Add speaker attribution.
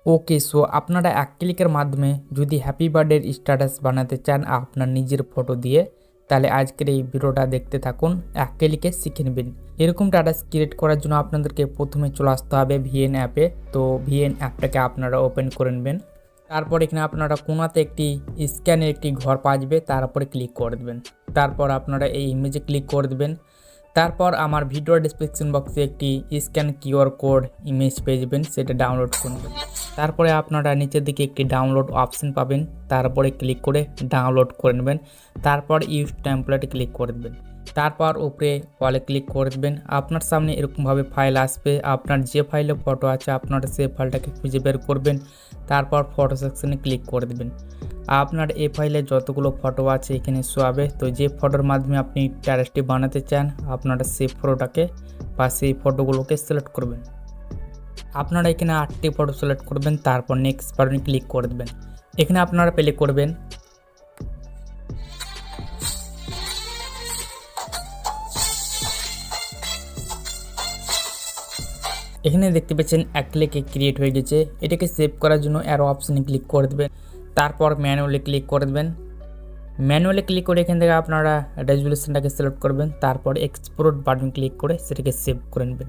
Speaker 1: ওকে, so আপনারা এক ক্লিকের মাধ্যমে যদি হ্যাপি বার্থডের স্ট্যাটাস বানাতে চান আপনার নিজের ফটো দিয়ে, তাহলে আজকের এই ভিডিওটা দেখতে থাকুন, এক ক্লিকে শিখে নেবেন। এরকম স্ট্যাটাস ক্রিয়েট করার জন্য আপনাদেরকে প্রথমে চলে আসতে হবে ভিএন অ্যাপে। তো ভিএন অ্যাপটাকে আপনারা ওপেন করে নেবেন। তারপর এখানে আপনারা কোনাতে একটি স্ক্যানের একটি ঘর পাওয়া, তার উপরে ক্লিক করে দেবেন। তারপর আপনারা এই ইমেজে ক্লিক করে দেবেন। তারপর আমার ভিডিও ডেসক্রিপশন বক্সে একটি স্ক্যান কিউআর কোড ইমেজ পেয়ে যাবেন, সেটা ডাউনলোড করবেন। তারপরে আপনারা নিচের দিকে একটি ডাউনলোড অপশন পাবেন, তারপরে ক্লিক করে ডাউনলোড করে নেবেন। তারপর ইউজ টেমপ্লেটে ক্লিক করে দেবেন। তারপর উপরে ওয়ালে ক্লিক করে দেবেন। আপনার সামনে এরকমভাবে ফাইল আসবে, আপনার যে ফাইলে ফটো আছে আপনারা সেই ফাইলটাকে খুঁজে বের করবেন। তারপর ফটো সেকশনে ক্লিক করে দেবেন। আপনার এই ফাইলে যতগুলো ফটো আছে এখানে শো হবে। তো যে ফটোর মাধ্যমে আপনি স্ট্যাটাসটি বানাতে চান আপনারা সেই ফটোটাকে বা সেই ফটোগুলোকে সিলেক্ট করবেন। আপনারা এখানে 8টি ফটো সিলেক্ট করবেন, তারপর নেক্সট বাটনে ক্লিক করে দেবেন। এখানে আপনারা প্লে করবেন। এখানে দেখতে পাচ্ছেন এক ক্লিকে ক্রিয়েট হয়ে গেছে। এটাকে সেভ করার জন্য অ্যারো অপশনে ক্লিক করে দেবেন। তারপর ম্যানুয়ালি ক্লিক করে দেবেন। ম্যানুয়ালি ক্লিক করে এখান থেকে আপনারা রেজুলেশনটাকে সিলেক্ট করবেন। তারপর এক্সপোর্ট বাটন ক্লিক করে সেটাকে সেভ করে নেবেন।